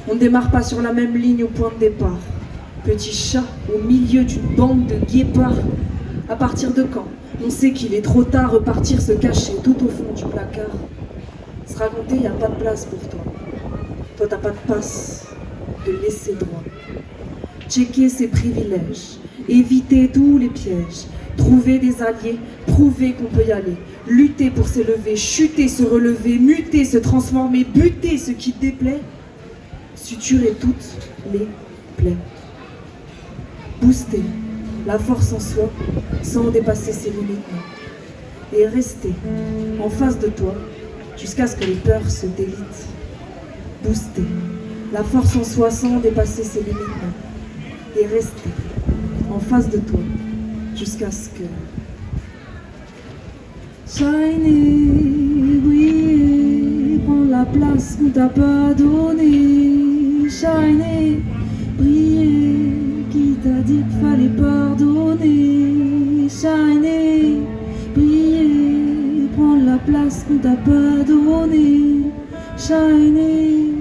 On ne démarre pas sur la même ligne au point de départ. Petit chat au milieu d'une bande de guépards. À partir de quand on sait qu'il est trop tard, repartir se cacher tout au fond du placard. Se raconter, y a pas de place pour toi. Toi t'as pas de passe, de laisser droit. Checker ses privilèges, éviter tous les pièges, trouver des alliés, prouver qu'on peut y aller, lutter pour s'élever, chuter, se relever, muter, se transformer, buter ce qui déplaît, suturer toutes les plaies. Booster la force en soi sans dépasser ses limites et rester en face de toi jusqu'à ce que les peurs se délitent. Booster la force en soi sans dépasser ses limites et rester en face de toi jusqu'à ce que shiner, briller, prendre la place qu'on t'a pas donnée. Shiner, briller, qui t'a dit qu'il fallait pardonner. Shiner, briller, prendre la place qu'on t'a pas donnée. Shiner,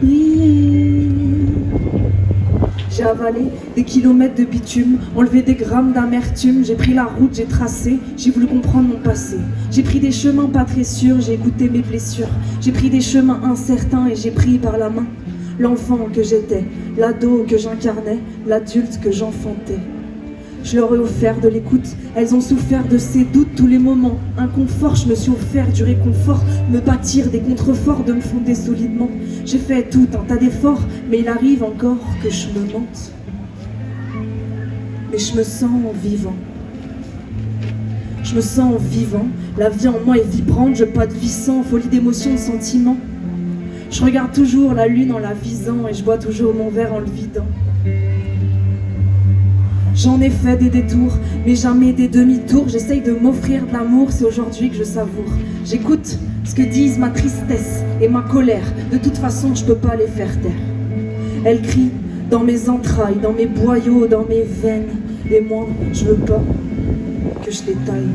briller. J'ai avalé des kilomètres de bitume, enlevé des grammes d'amertume. J'ai pris la route, j'ai tracé, j'ai voulu comprendre mon passé. J'ai pris des chemins pas très sûrs, j'ai écouté mes blessures. J'ai pris des chemins incertains et j'ai pris par la main l'enfant que j'étais, l'ado que j'incarnais, l'adulte que j'enfantais. Je leur ai offert de l'écoute, elles ont souffert de ces doutes tous les moments. Inconfort, je me suis offert du réconfort, me bâtir des contreforts, de me fonder solidement. J'ai fait tout un tas d'efforts, mais il arrive encore que je me mente. Mais je me sens vivant. Je me sens vivant, la vie en moi est vibrante, je pas de vie sans, folie d'émotions, de sentiments. Je regarde toujours la lune en la visant et je bois toujours mon verre en le vidant. J'en ai fait des détours, mais jamais des demi-tours. J'essaye de m'offrir de l'amour, c'est aujourd'hui que je savoure. J'écoute ce que disent ma tristesse et ma colère. De toute façon, je peux pas les faire taire. Elles crient dans mes entrailles, dans mes boyaux, dans mes veines. Et moi, je veux pas que je les taille.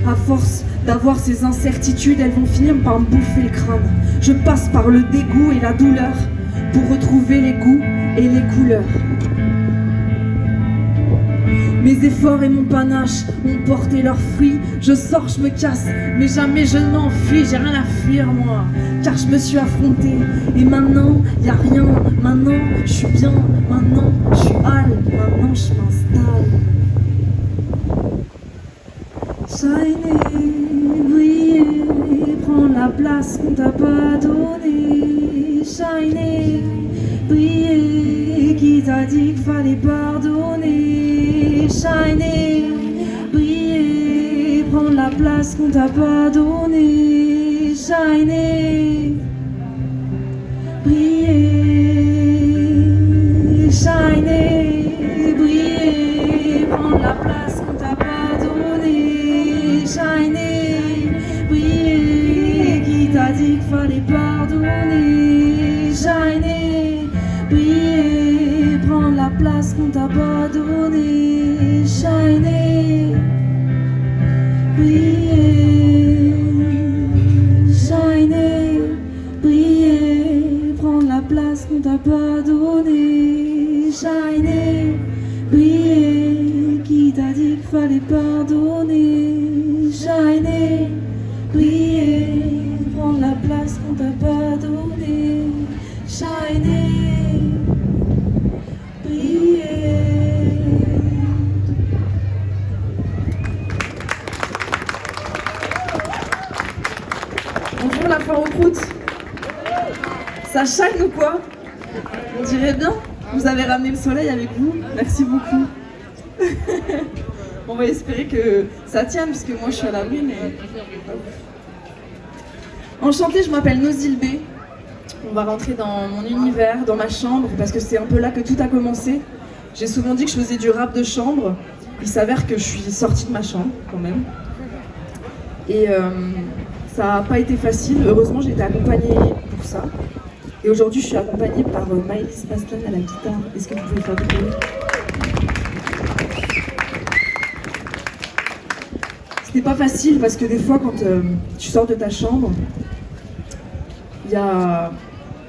À force d'avoir ces incertitudes, elles vont finir par me bouffer le crâne. Je passe par le dégoût et la douleur pour retrouver les goûts et les couleurs. Mes efforts et mon panache ont porté leurs fruits. Je sors, je me casse, mais jamais je n'enfuis. J'ai rien à fuir moi, car je me suis affrontée. Et maintenant, y a rien. Maintenant, je suis bien. Maintenant, je suis hâle. Maintenant, je m'installe. Shiner, briller, prendre la place qu'on t'a pas donnée. Shiner, briller, qui t'a dit qu'il fallait pardonner. Shiner, briller, prendre la place qu'on t'a pas donnée. Shiner, briller, shiner, briller, prendre la place qu'on t'a pas donnée. Shiner, briller, qui t'a dit qu'il fallait pardonner. Shiner, briller, prendre la place qu'on t'a pas donnée. Shiner, briller, shiner, briller, prendre la place qu'on t'a pas donnée. Shiner, briller, qui t'a dit qu'il fallait pardonner. Shiner, briller, prendre la place qu'on t'a pas donnée. Shiner, briller. Bonjour la foire aux croûtes. Ça shine ou quoi? On dirait bien. Vous avez ramené le soleil avec vous. Merci beaucoup. On va espérer que ça tienne, puisque moi je suis à la rue, mais... Enchantée, je m'appelle Nozil B. On va rentrer dans mon univers, dans ma chambre, parce que c'est un peu là que tout a commencé. J'ai souvent dit que je faisais du rap de chambre. Il s'avère que je suis sortie de ma chambre, quand même. Et ça n'a pas été facile. Heureusement, j'ai été accompagnée pour ça. Et aujourd'hui, je suis accompagnée par Maëlys Maslan à la guitare. Est-ce que vous pouvez faire du bruit? C'est pas facile parce que des fois quand tu sors de ta chambre, il y a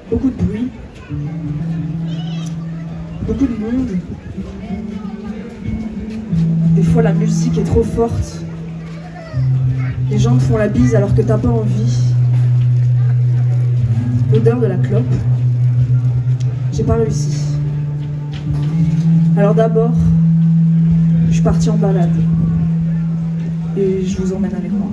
beaucoup de bruit, beaucoup de monde. Des fois la musique est trop forte. Les gens te font la bise alors que t'as pas envie. L'odeur de la clope. J'ai pas réussi. Alors d'abord, je suis partie en balade. Et je vous emmène avec moi.